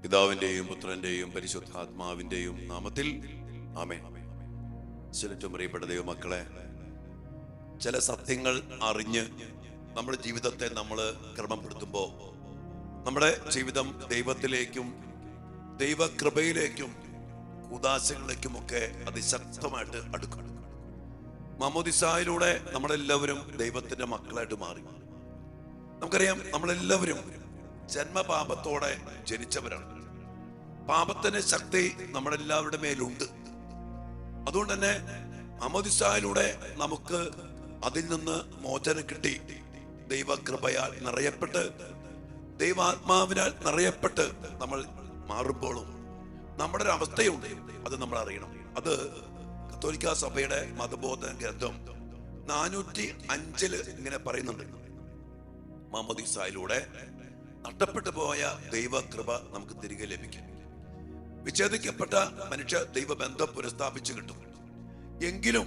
പിതാവിന്റെയും പുത്രന്റെയും പരിശുദ്ധാത്മാവിന്റെയും നാമത്തിൽ ആമേൻ. ഏറ്റവും പ്രിയപ്പെട്ട ദൈവമക്കളെ, ചില സത്യങ്ങൾ അറിഞ്ഞ് നമ്മുടെ ജീവിതത്തെ നമ്മൾ ക്രമപ്പെടുത്തുമ്പോൾ നമ്മുടെ ജീവിതം ദൈവത്തിലേക്കും ദൈവകൃപയിലേക്കും ഉദാശകളിലേക്കുമൊക്കെ അതിശക്തമായിട്ട് അടുക്കും. മാമോദിസായിലൂടെ നമ്മളെല്ലാവരും ദൈവത്തിന്റെ മക്കളായിട്ട് മാറി. നമുക്കറിയാം, നമ്മളെല്ലാവരും ജന്മപാപത്തോടെ ജനിച്ചവരാണ്. പാപത്തിന്റെ ശക്തി നമ്മളെല്ലാവരുടെ മേലുണ്ട്. അതുകൊണ്ട് തന്നെ മാമോദിസായിലൂടെ നമുക്ക് അതിൽ നിന്ന് മോചനം കിട്ടി. ദൈവകൃപയാൽ നിറയപ്പെട്ട് ദൈവാത്മാവിനാൽ നിറയപ്പെട്ട് നമ്മൾ മാറുമ്പോഴും നമ്മുടെ ഒരു അവസ്ഥയുണ്ട്, അത് നമ്മൾ അറിയണം. അത് കത്തോലിക്കാ സഭയുടെ മതബോധന ഗ്രന്ഥം 405 ഇങ്ങനെ പറയുന്നുണ്ട്: മാമോദിസായിലൂടെ നഷ്ടപ്പെട്ടു പോയ ദൈവകൃപ നമുക്ക് തിരികെ ലഭിക്കും. വിച്ഛേദിക്കപ്പെട്ട മനുഷ്യ ദൈവബന്ധം പുനഃസ്ഥാപിച്ചു കിട്ടും. എങ്കിലും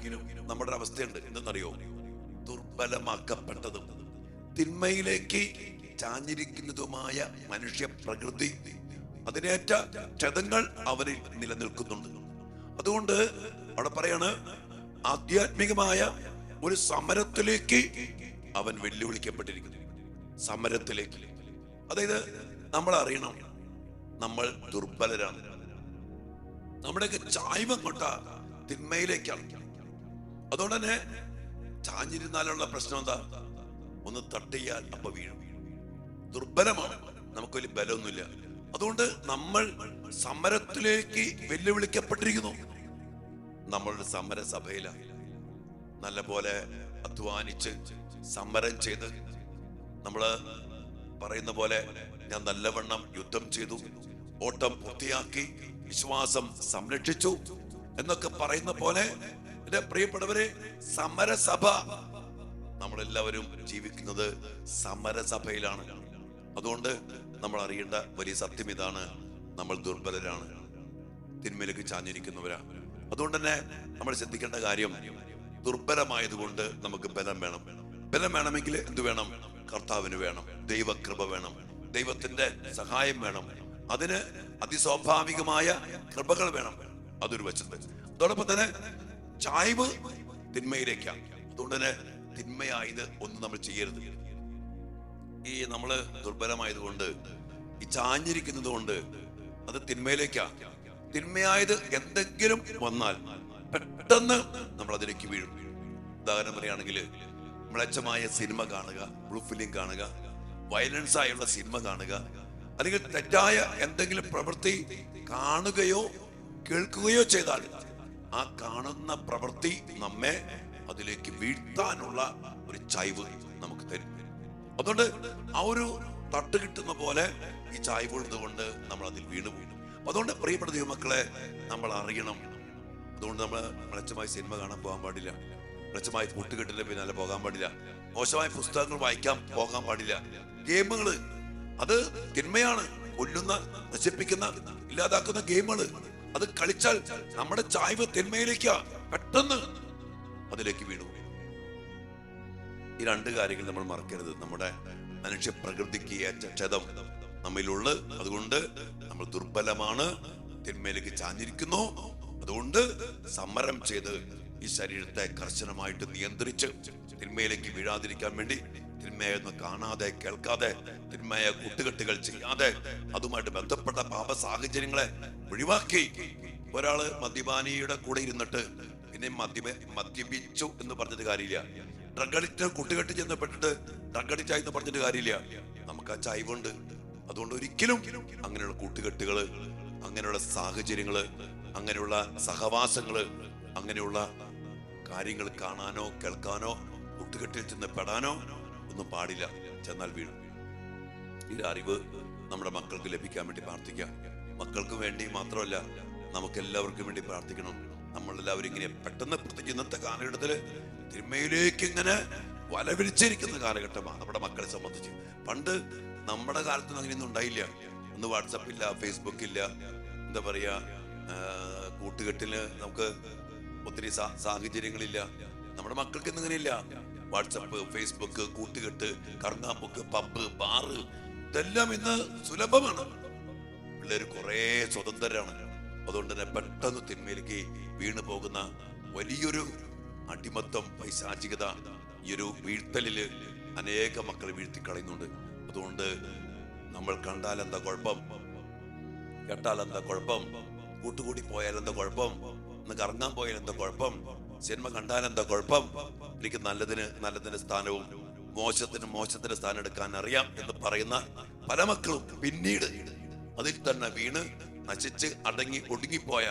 നമ്മുടെ അവസ്ഥയുണ്ട്, എന്തെന്നറിയോ? ദുർബലമാക്കപ്പെട്ടതും തിന്മയിലേക്ക് ചാഞ്ഞിരിക്കുന്നതുമായ മനുഷ്യ പ്രകൃതി, അതിനേറ്റ ക്ഷതങ്ങൾ അവരിൽ നിലനിൽക്കുന്നുണ്ട്. അതുകൊണ്ട് അവിടെ പറയാണ്, ആധ്യാത്മികമായ ഒരു സമരത്തിലേക്ക് അവൻ വെല്ലുവിളിക്കപ്പെട്ടിരിക്കുന്നു. സമരത്തിലേക്ക്, അതായത് നമ്മൾ അറിയണം, നമ്മൾ ദുർബലരാണ്. നമ്മുടെയൊക്കെ ചായ്വ് കൊണ്ട തിന്മയിലേക്കാണ്. അതുകൊണ്ട് തന്നെ ചാഞ്ഞിരുന്നാലുള്ള പ്രശ്നം എന്താ? ഒന്ന് തട്ടിയാൽ അപ്പൊ വീഴും. ദുർബലമാണ്, നമുക്ക് വലിയ ബലമൊന്നുമില്ല. അതുകൊണ്ട് നമ്മൾ സമരത്തിലേക്ക് വെല്ലുവിളിക്കപ്പെട്ടിരിക്കുന്നു. നമ്മളുടെ സമരസഭയിലാണ് നല്ല പോലെ അധ്വാനിച്ച് സമരം ചെയ്ത് നമ്മള് പറയുന്ന പോലെ ഞാൻ നല്ലവണ്ണം യുദ്ധം ചെയ്തു, ഓട്ടം പൂർത്തിയാക്കി, വിശ്വാസം സംരക്ഷിച്ചു എന്നൊക്കെ പറയുന്ന പോലെ, എന്റെ പ്രിയപ്പെട്ടവരെ, സമരസഭ, നമ്മളെല്ലാവരും ജീവിക്കുന്നത് സമരസഭയിലാണ്. അതുകൊണ്ട് നമ്മൾ അറിയേണ്ട വലിയ സത്യം ഇതാണ്: നമ്മൾ ദുർബലരാണ്, തിന്മയിലേക്ക് ചാഞ്ഞിരിക്കുന്നവരാണ്. അതുകൊണ്ട് തന്നെ നമ്മൾ ശ്രദ്ധിക്കേണ്ട കാര്യം, ദുർബലമായതുകൊണ്ട് നമുക്ക് ബലം വേണം. ബലം വേണമെങ്കിൽ എന്ത് വേണം? കർത്താവിന് വേണം, ദൈവകൃപ വേണം, ദൈവത്തിന്റെ സഹായം വേണം. അതിന് അതിസ്വാഭാവികമായ കൃപകൾ വേണം. അതൊരു വശത്ത്. അതോടൊപ്പം തന്നെ ചായ്വ് തിന്മയിലേക്കാണ്. അതുകൊണ്ട് തന്നെ തിന്മയായത് ഒന്നും നമ്മൾ ചെയ്യരുത്. ഈ നമ്മള് ദുർബലമായതുകൊണ്ട്, ഈ ചാഞ്ഞിരിക്കുന്നത് കൊണ്ട് അത് തിന്മയിലേക്കാണ്. തിന്മയായത് എന്തെങ്കിലും വന്നാൽ പെട്ടെന്ന് നമ്മൾ അതിലേക്ക് വീഴും. ഉദാഹരണം പറയുകയാണെങ്കിൽ, മ്ലേച്ഛമായ സിനിമ കാണുക, ബ്ലൂ ഫിലിം കാണുക, വയലൻസ് ആയുള്ള സിനിമ കാണുക, അല്ലെങ്കിൽ തെറ്റായ എന്തെങ്കിലും പ്രവൃത്തി കാണുകയോ കേൾക്കുകയോ ചെയ്താൽ ആ കാണുന്ന പ്രവൃത്തി നമ്മെ അതിലേക്ക് വീഴ്ത്താനുള്ള ഒരു ചായ്വ് നമുക്ക് തരും. അതുകൊണ്ട് ആ ഒരു തട്ട് കിട്ടുന്ന പോലെ ഈ ചായ്വ് ഉള്ളതുകൊണ്ട് നമ്മൾ അതിൽ വീണുപോകും. അതുകൊണ്ട് പ്രിയപ്പെട്ട ദൈവമക്കളെ, നമ്മൾ അറിയണം. അതുകൊണ്ട് നമ്മൾ മ്ലേച്ഛമായ സിനിമ കാണാൻ പോകാൻ പാടില്ല, മ്ലേച്ഛമായ കൂട്ടുകെട്ടിന്റെ പിന്നാലെ പോകാൻ പാടില്ല, മോശമായ പുസ്തകങ്ങൾ വായിക്കാൻ പോകാൻ പാടില്ല. ഗെയിമുകള്, അത് തിന്മയാണ്. കൊല്ലുന്ന, നശിപ്പിക്കുന്ന, ഇല്ലാതാക്കുന്ന ഗെയിമുകള്, അത് കളിച്ചാൽ നമ്മുടെ ചായ്വ് തിന്മയിലേക്കാ, പെട്ടെന്ന് അതിലേക്ക് വീണു. ഈ രണ്ട് കാര്യങ്ങൾ നമ്മൾ മറക്കരുത്. നമ്മുടെ മനുഷ്യ പ്രകൃതിക്ക് ഏറ്റ ക്ഷതം നമ്മിലുള്ള, അതുകൊണ്ട് നമ്മൾ ദുർബലമാണ്, തിന്മയിലേക്ക് ചാഞ്ഞിരിക്കുന്നു. അതുകൊണ്ട് സമരം ചെയ്ത് ഈ ശരീരത്തെ കർശനമായിട്ട് നിയന്ത്രിച്ച് തിന്മയിലേക്ക് വീഴാതിരിക്കാൻ വേണ്ടി, തിന്മയൊന്ന് കാണാതെ കേൾക്കാതെ, തിന്മയ കൂട്ടുകെട്ടുകൾ ചെയ്യാതെ, അതുമായിട്ട് ബന്ധപ്പെട്ട പാപ സാഹചര്യങ്ങളെ ഒഴിവാക്കി. ഒരാള് മദ്യപാനിയുടെ കൂടെ ഇരുന്നിട്ട് പിന്നെ മദ്യപിച്ചു എന്ന് പറഞ്ഞിട്ട് കാര്യമില്ല. ഡ്രഗ് അഡിക്റ്റ് കൂട്ടുകെട്ട് ചെന്നപ്പെട്ടിട്ട് ഡ്രഗ് അഡിക്റ്റ് ആയി എന്ന് പറഞ്ഞിട്ട് കാര്യമില്ല. നമുക്ക് ആ ചായ്വുണ്ട്. അതുകൊണ്ട് ഒരിക്കലും അങ്ങനെയുള്ള കൂട്ടുകെട്ടുകള്, അങ്ങനെയുള്ള സാഹചര്യങ്ങള്, അങ്ങനെയുള്ള സഹവാസങ്ങള്, അങ്ങനെയുള്ള കാര്യങ്ങൾ കാണാനോ കേൾക്കാനോ കൂട്ടുകെട്ടിൽ ചെന്ന് പെടാനോ ഒന്നും പാടില്ല. ചെന്നാൽ വീഴും. ഈ അറിവ് നമ്മുടെ മക്കൾക്ക് ലഭിക്കാൻ വേണ്ടി പ്രാർത്ഥിക്കാം. മക്കൾക്ക് വേണ്ടി മാത്രമല്ല, നമുക്കെല്ലാവർക്കും വേണ്ടി പ്രാർത്ഥിക്കണം. നമ്മളെല്ലാവരും ഇങ്ങനെ പെട്ടെന്ന്, പ്രത്യേകിച്ച് ഇന്നത്തെ കാലഘട്ടത്തില് തിന്മയിലേക്ക് ഇങ്ങനെ വലവിരിച്ചിരിക്കുന്ന കാലഘട്ടമാണ് നമ്മുടെ മക്കളെ സംബന്ധിച്ച്. പണ്ട് നമ്മുടെ കാലത്തൊന്നും അങ്ങനെയൊന്നും ഉണ്ടായില്ല. ഒന്ന് വാട്സപ്പ് ഇല്ല, ഫേസ്ബുക്ക് ഇല്ല, എന്താ പറയാ, കൂട്ടുകെട്ടില് നമുക്ക് ഒത്തിരി സാഹചര്യങ്ങളില്ല. നമ്മുടെ മക്കൾക്ക് ഇന്ന് ഇങ്ങനെയില്ല. വാട്സപ്പ്, ഫേസ്ബുക്ക്, കൂട്ടുകെട്ട്, കറങ്ങാപ്പൊക്ക്, പബ്ബ്, ബാറ്, ഇതെല്ലാം ഇന്ന് സുലഭമാണ്. പിള്ളേർ കുറേ സ്വതന്ത്രരാണ്. അതുകൊണ്ട് തന്നെ പെട്ടെന്ന് തിന്മയിലേക്ക് വീണു പോകുന്ന വലിയൊരു അടിമത്തം, പൈശാചികത ഈ ഒരു വീഴ്ത്തലില് അനേക മക്കൾ വീഴ്ത്തിക്കളയുന്നുണ്ട്. അതുകൊണ്ട് നമ്മൾ കണ്ടാൽ എന്താ കുഴപ്പം, കേട്ടാൽ എന്താ കുഴപ്പം, കൂട്ടുകൂടി പോയാൽ എന്താ കുഴപ്പം, ഒന്ന് കറങ്ങാൻ പോയാൽ എന്താ കുഴപ്പം, സിനിമ കണ്ടാൽ എന്താ കുഴപ്പം, എനിക്ക് നല്ലതിന് സ്ഥാനവും മോശത്തിന് സ്ഥാനം എടുക്കാൻ അറിയാം എന്ന് പറയുന്ന പല മക്കളും പിന്നീട് അതിൽ തന്നെ വീണ് നശിച്ച് ഒടുങ്ങിപ്പോയ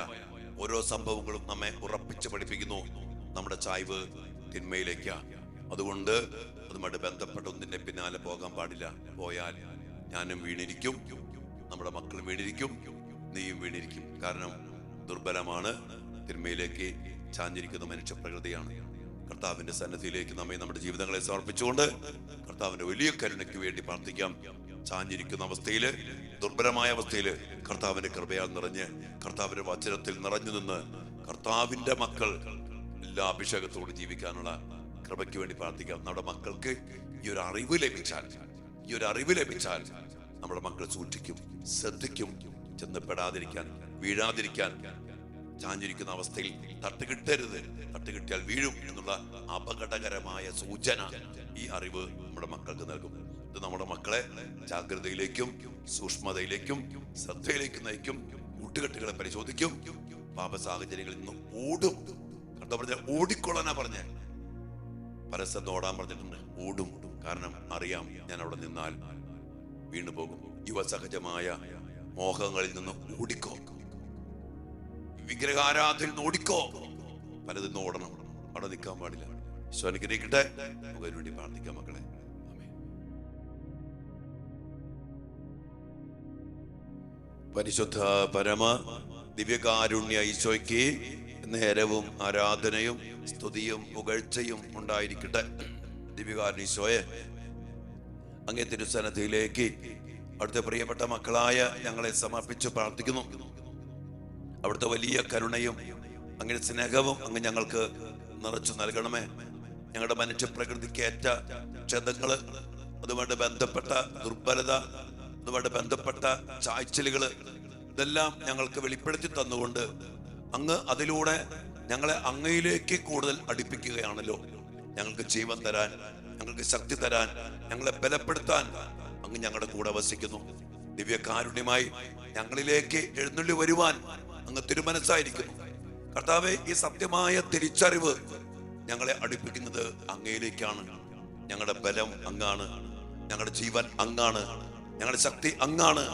ഓരോ സംഭവങ്ങളും നമ്മെ ഉറപ്പിച്ച് പഠിപ്പിക്കുന്നു നമ്മുടെ ചായ്വ് തിന്മയിലേക്കാ. അതുകൊണ്ട് അതുമായിട്ട് ബന്ധപ്പെട്ട ഒന്നിന്റെ പിന്നാലെ പോകാൻ പാടില്ല. പോയാൽ ഞാനും വീണിരിക്കും, നമ്മുടെ മക്കളും വീണിരിക്കും, നീയും വീണിരിക്കും. കാരണം ദുർബലമാണ്, തിന്മയിലേക്ക് ചാഞ്ഞിരിക്കുന്ന മനുഷ്യ പ്രകൃതിയാണ്. കർത്താവിന്റെ സന്നിധിയിലേക്ക് നമ്മെ നമ്മുടെ ജീവിതങ്ങളെ സമർപ്പിച്ചുകൊണ്ട് കർത്താവിന്റെ വലിയ കരുണയ്ക്ക് വേണ്ടി പ്രാർത്ഥിക്കാം. ചാഞ്ഞിരിക്കുന്ന അവസ്ഥയില്, ദുർബലമായ അവസ്ഥയില് കർത്താവിന്റെ കൃപയാൽ നിറഞ്ഞ്, കർത്താവിന്റെ വചനത്തിൽ നിറഞ്ഞു നിന്ന് കർത്താവിന്റെ മക്കൾ എല്ലാ അഭിഷേകത്തോട് ജീവിക്കാനുള്ള കൃപയ്ക്ക് വേണ്ടി പ്രാർത്ഥിക്കാം. നമ്മുടെ മക്കൾക്ക് ഈ ഒരു അറിവ് ലഭിച്ചാൽ നമ്മുടെ മക്കൾ സൂക്ഷിക്കും, ശ്രദ്ധിക്കും, ചെന്നപ്പെടാതിരിക്കാൻ, വീഴാതിരിക്കാൻ. ചാഞ്ഞിരിക്കുന്ന അവസ്ഥയിൽ തട്ടുകിട്ടിയാൽ വീഴും എന്നുള്ള അപകടകരമായ സൂചന ഈ അറിവ് നമ്മുടെ മക്കൾക്ക് നൽകും. ഇത് നമ്മുടെ മക്കളെ ജാഗ്രതയിലേക്കും സൂക്ഷ്മതയിലേക്കും ശ്രദ്ധയിലേക്കും നയിക്കും. കൂട്ടുകെട്ടുകളെ പരിശോധിക്കും, പാപ സാഹചര്യങ്ങളിൽ നിന്ന് ഓടും. കർത്താവ് പറഞ്ഞ ഓടിക്കൊള്ളാനാ പറഞ്ഞേ, പല സ്ഥലത്ത് ഓടാൻ പറഞ്ഞിട്ടുണ്ട്. ഓടും, കാരണം അറിയാം ഞാൻ അവിടെ നിന്നാൽ വീണു പോകും. യുവസഹജമായ മോഹങ്ങളിൽ നിന്ന് ഓടിക്കോ, വിഗ്രഹാരാധനയിൽ നിന്ന് ഓടിക്കോ, പലതിൽ ഓടണം, അവിടെ നിൽക്കാൻ പാടില്ല. ഈശോ അനുഗ്രഹിക്കട്ടെ. നമുക്ക് അതിനു വേണ്ടി പ്രാർത്ഥിക്കാം മക്കളെ. പരിശുദ്ധ പരമ ദിവ്യകാരുണ്യ ഈശോയ്ക്ക് നേരവും ആരാധനയും സ്തുതിയും പുകഴ്ചയും ഉണ്ടായിരിക്കട്ടെ. ദിവ്യകാരുണ്യ ഈശോയെ, അങ്ങേ തിരുസന്നിധിയിലേക്ക് അവിടുത്തെ പ്രിയപ്പെട്ട മക്കളായ ഞങ്ങളെ സമർപ്പിച്ച് പ്രാർത്ഥിക്കുന്നു. അവിടുത്തെ വലിയ കരുണയും അങ്ങനെ സ്നേഹവും അങ്ങ് ഞങ്ങൾക്ക് നിറച്ചു നൽകണമേ. ഞങ്ങളുടെ മനുഷ്യ പ്രകൃതിക്കേറ്റ ക്ഷതങ്ങള്, അതുമായിട്ട് ബന്ധപ്പെട്ട ദുർബലത, അതുമായിട്ട് ബന്ധപ്പെട്ട ചായ്ച്ചലുകള്, ഇതെല്ലാം ഞങ്ങൾക്ക് വെളിപ്പെടുത്തി തന്നുകൊണ്ട് അങ്ങ് അതിലൂടെ ഞങ്ങളെ അങ്ങയിലേക്ക് കൂടുതൽ അടുപ്പിക്കുകയാണല്ലോ. ഞങ്ങൾക്ക് ജീവൻ തരാൻ, ഞങ്ങൾക്ക് ശക്തി തരാൻ, ഞങ്ങളെ ബലപ്പെടുത്താൻ അങ്ങ് ഞങ്ങളുടെ കൂടെ വസിക്കുന്നു. ദിവ്യകാരുണ്യമായി ഞങ്ങളിലേക്ക് എഴുന്നള്ളി വരുവാൻ അങ്ങ് തിരുമനസ്സായിരിക്കുന്നു. കർത്താവേ, ഈ സത്യമായ തിരിച്ചറിവ് ഞങ്ങളെ അടുപ്പിക്കുന്നത് അങ്ങയിലേക്കാണ്. ഞങ്ങളുടെ ബലം അങ്ങാണ്, ഞങ്ങളുടെ ജീവൻ അങ്ങാണ്, ഞങ്ങളുടെ ശക്തി അങ്ങാണ്.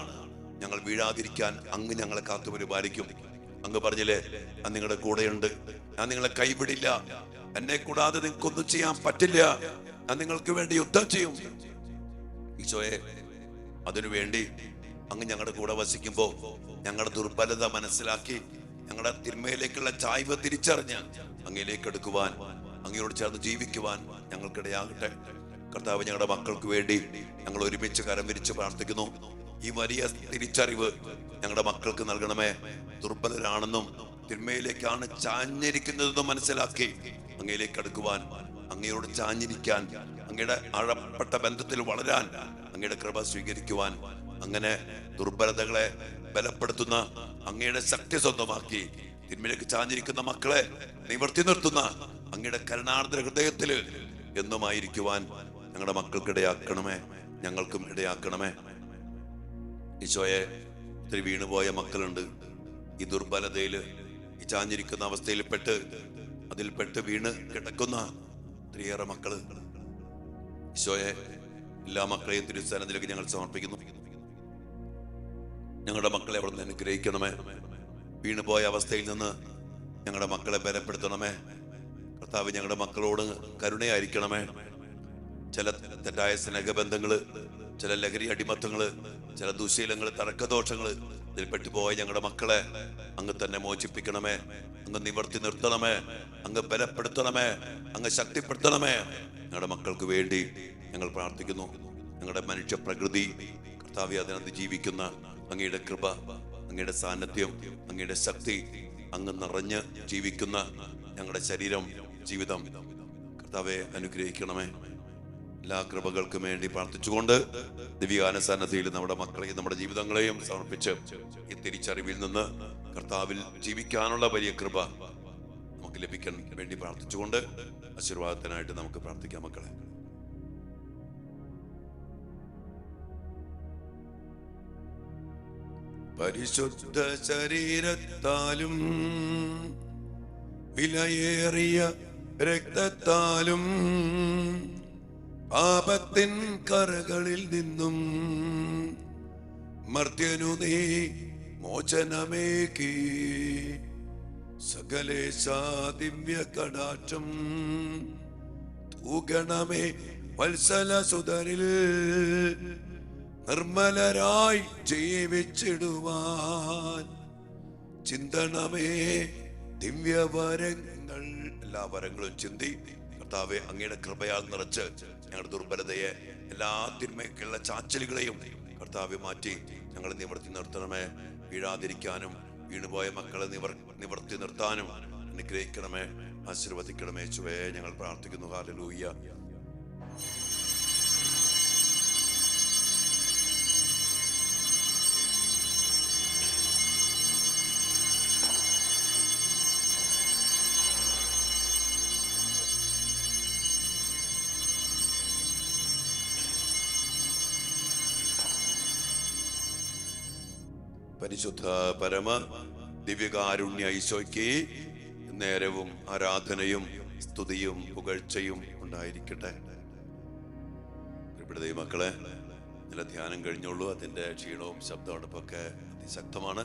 ഞങ്ങൾ വീഴാതിരിക്കാൻ അങ്ങ് ഞങ്ങളെ കാത്തു പരിപാലിക്കും. അങ്ങ് പറഞ്ഞില്ലേ, ഞാൻ നിങ്ങളുടെ കൂടെയുണ്ട്, ഞാൻ നിങ്ങളെ കൈവിടില്ല, എന്നെ കൂടാതെ നിങ്ങൾക്കൊന്നും ചെയ്യാൻ പറ്റില്ല, ഞാൻ നിങ്ങൾക്ക് വേണ്ടി യുദ്ധം ചെയ്യും. ഈശോയെ, അതിനുവേണ്ടി അങ്ങ് ഞങ്ങളുടെ കൂടെ വസിക്കുമ്പോ ഞങ്ങളുടെ ദുർബലത മനസ്സിലാക്കി ഞങ്ങളുടെ തിന്മയിലേക്കുള്ള ചായ്വ് തിരിച്ചറിഞ്ഞ് അങ്ങയിലേക്ക് എടുക്കുവാൻ, അങ്ങയോട് ചേർന്ന് ജീവിക്കുവാൻ ഞങ്ങൾക്കിടയാകട്ടെ. കർത്താവ്, ഞങ്ങളുടെ മക്കൾക്ക് വേണ്ടി ഞങ്ങൾ ഒരുമിച്ച് കരം വിരിച്ച് പ്രാർത്ഥിക്കുന്നു. ഈ വലിയ തിരിച്ചറിവ് ഞങ്ങളുടെ മക്കൾക്ക് നൽകണമേ. ദുർബലരാണെന്നും തിന്മയിലേക്കാണ് ചാഞ്ഞിരിക്കുന്നതെന്നും മനസ്സിലാക്കി അങ്ങയിലേക്ക് അടുക്കുവാൻ, അങ്ങയോട് ചാഞ്ഞിരിക്കാൻ, അങ്ങയുടെ ആഴപ്പെട്ട ബന്ധത്തിൽ വളരാൻ അങ്ങയുടെ കൃപ സ്വീകരിക്കുവാൻ, അങ്ങനെ ദുർബലതകളെ ബലപ്പെടുത്തുന്ന അങ്ങയുടെ ശക്തി സ്വന്തമാക്കി തിന്മയിലേക്ക് ചാഞ്ഞിരിക്കുന്ന മക്കളെ നിവർത്തി നിർത്തുന്ന അങ്ങയുടെ കരുണാർദ്ര ഹൃദയത്തില് എന്നുമായിരിക്കുവാൻ ഞങ്ങളുടെ മക്കൾക്കിടയാക്കണമേ, ഞങ്ങൾക്കും ഇടയാക്കണമേ. ഈശോയെ, ഒത്തിരി വീണുപോയ മക്കളുണ്ട്. ഈ ദുർബലതയില്, ഈ ചാഞ്ഞിരിക്കുന്ന അവസ്ഥയിൽപ്പെട്ട് അതിൽപ്പെട്ട് വീണ് കിടക്കുന്ന ഒത്തിരിയേറെ മക്കള്. ഈശോയെ, എല്ലാ മക്കളെയും തിരുസ്ഥാനത്തിലേക്ക് ഞങ്ങൾ സമർപ്പിക്കുന്നു. ഞങ്ങളുടെ മക്കളെ അവിടെ നിന്ന് അനുഗ്രഹിക്കണമേ. വീണുപോയ അവസ്ഥയിൽ നിന്ന് ഞങ്ങളുടെ മക്കളെ ബലപ്പെടുത്തണമേ. കർത്താവ്, ഞങ്ങളുടെ മക്കളോട് കരുണയായിരിക്കണമേ. ചില തെറ്റായ സ്നേഹബന്ധങ്ങള്, ചില ലഹരി അടിമത്തങ്ങള്, ചില ദുശീലങ്ങള്, തർക്കദോഷങ്ങള് ഇതിൽപ്പെട്ടു പോയ ഞങ്ങളുടെ മക്കളെ അങ്ങ് തന്നെ മോചിപ്പിക്കണമേ. അങ്ങ് നിവർത്തി നിർത്തണമേ, അങ്ങ് ബലപ്പെടുത്തണമേ, അങ്ങ് ശക്തിപ്പെടുത്തണമേ. ഞങ്ങളുടെ മക്കൾക്ക് വേണ്ടി ഞങ്ങൾ പ്രാർത്ഥിക്കുന്നു. ഞങ്ങളുടെ മനുഷ്യ പ്രകൃതി കർത്താവെ, അതിനകത്ത് ജീവിക്കുന്ന അങ്ങയുടെ കൃപ, അങ്ങയുടെ സാന്നിധ്യം, അങ്ങയുടെ ശക്തി അങ്ങ് നിറഞ്ഞ് ജീവിക്കുന്ന ഞങ്ങളുടെ ശരീരം, ജീവിതം കർത്താവെ അനുഗ്രഹിക്കണമേ. എല്ലാ കൃപകൾക്കും വേണ്ടി പ്രാർത്ഥിച്ചുകൊണ്ട് ദിവ്യാനുസന്നതയിൽ നമ്മുടെ മക്കളെയും നമ്മുടെ ജീവിതങ്ങളെയും സമർപ്പിച്ച് ഈ തിരിച്ചറിവിൽ നിന്ന് കർത്താവിൽ ജീവിക്കാനുള്ള വലിയ കൃപ നമുക്ക് ലഭിക്കാൻ വേണ്ടി പ്രാർത്ഥിച്ചുകൊണ്ട് ആശീർവാദത്തിനായിട്ട് നമുക്ക് പ്രാർത്ഥിക്കാം. മക്കളെ, പരിശുദ്ധ ശരീരത്താലും വിലയേറിയ രക്തത്താലും പാപത്തിൻ കറകളിൽ നിന്നും മർത്യനു നീ മോചനമേകി സകലേശാ ദിവ്യ കടാക്ഷം തൂകണമേ വത്സല സുതരിൽ നിർമ്മലരായി ജീവിച്ചിടുവാൻ ചിന്തണമേ ദിവ്യവരങ്ങൾ. എല്ലാ വരങ്ങളും ചിന്തി കർത്താവെ അങ്ങയുടെ കൃപയാൽ നിറച്ച് ഞങ്ങളുടെ ദുർബലതയെ എല്ലാ തിന്മയ്ക്കുള്ള ചാച്ചലുകളെയും കർത്താവെ മാറ്റി ഞങ്ങളെ നിവർത്തി നിർത്തണമേ. വീഴാതിരിക്കാനും വീണുപോയ മക്കളെ നിവർത്തി നിർത്താനും അനുഗ്രഹിക്കണമേ, ആശീർവദിക്കണമേ. യേശുവേ ഞങ്ങൾ പ്രാർത്ഥിക്കുന്നു. ഹല്ലേലൂയ. പരിശുദ്ധ പരമ ദിവ്യകാരുണ്യ ഈശോയ്ക്ക് നേരവും ആരാധനയും സ്തുതിയും പുകഴ്ചയും ഉണ്ടായിരിക്കട്ടെ. പ്രിയപ്പെട്ട ദൈവമക്കളെ, നല്ല ധ്യാനം കഴിഞ്ഞുള്ളൂ. അതിൻ്റെ ക്ഷീണവും ശബ്ദമടുപ്പൊക്കെ അതിശക്തമാണ്.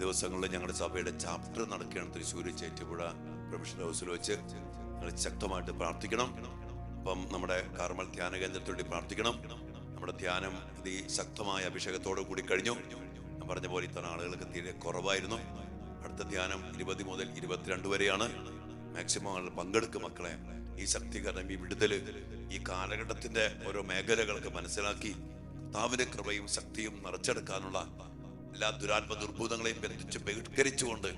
ദിവസങ്ങളിൽ ഞങ്ങളുടെ സഭയുടെ ചാപ്റ്റർ നടക്കുകയാണ് തൃശ്ശൂർ ചേറ്റുപുഴ പ്രൊഫഷണൽ ഹൗസിൽ വെച്ച്. ഞങ്ങൾ ശക്തമായിട്ട് പ്രാർത്ഥിക്കണം. അപ്പം നമ്മുടെ കാർമൽ ധ്യാന കേന്ദ്രത്തിൽ വേണ്ടി പ്രാർത്ഥിക്കണം. നമ്മുടെ ധ്യാനം ശക്തമായ അഭിഷേകത്തോടു കൂടി കഴിഞ്ഞു. ഞാൻ പറഞ്ഞ പോലെ ഇത്തവണ ആളുകൾക്ക് തീരെ കുറവായിരുന്നു. അടുത്ത ധ്യാനം 20 മുതൽ 22 വരെയാണ്. മാക്സിമം ആളുകൾ പങ്കെടുക്കും. മക്കളെ, ഈ ശക്തീകരണം, ഈ വിടുതല്, ഈ കാലഘട്ടത്തിന്റെ ഓരോ മേഖലകൾക്ക് മനസ്സിലാക്കി കർത്താവിന്റെ കൃപയും ശക്തിയും നിറച്ചെടുക്കാനുള്ള എല്ലാ ദുരാത്മ ദുർഭൂതങ്ങളെയും ബന്ധിച്ച് ബഹിഷ്കരിച്ചുകൊണ്ട്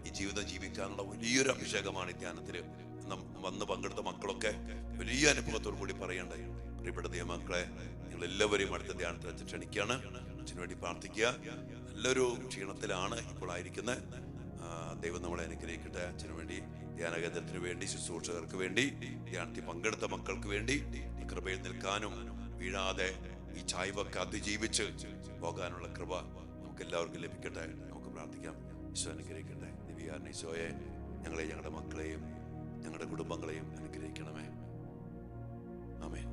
ഈ ജീവിതം ജീവിക്കാനുള്ള വലിയൊരു അഭിഷേകമാണ് ഈ ധ്യാനത്തിന് വന്ന് പങ്കെടുത്ത മക്കളൊക്കെ വലിയ അനുഭവത്തോടു കൂടി പറയേണ്ടത്. പ്രിയപ്പെട്ട ദൈവമക്കളെ, നിങ്ങൾ എല്ലാവരെയും അടുത്ത ധ്യാനത്തിൽ വെച്ച് ക്ഷണിക്കുകയാണ്. അച്ഛന് വേണ്ടി പ്രാർത്ഥിക്കുക. നല്ലൊരു ക്ഷീണത്തിലാണ് ഇപ്പോൾ ആയിരിക്കുന്നത്. ദൈവം നമ്മളെ അനുഗ്രഹിക്കട്ടെ. അച്ഛന് വേണ്ടി, ധ്യാന കേന്ദ്രത്തിന് വേണ്ടി, ശുശ്രൂഷകർക്ക് വേണ്ടി, ധ്യാനത്തിൽ പങ്കെടുത്ത മക്കൾക്ക് വേണ്ടി ഈ കൃപയിൽ നിൽക്കാനും വീഴാതെ ഈ ചായ്വൊക്കെ അതിജീവിച്ച് പോകാനുള്ള കൃപ നമുക്ക് എല്ലാവർക്കും ലഭിക്കട്ടെ. നമുക്ക് പ്രാർത്ഥിക്കാം. ഈശോ അനുഗ്രഹിക്കട്ടെ. ദിവ്യകാരുണ്യ ഈശോയെ, ഞങ്ങളെയും ഞങ്ങളുടെ മക്കളെയും ഞങ്ങളുടെ കുടുംബങ്ങളെയും അനുഗ്രഹിക്കണമേ. ആമേൻ.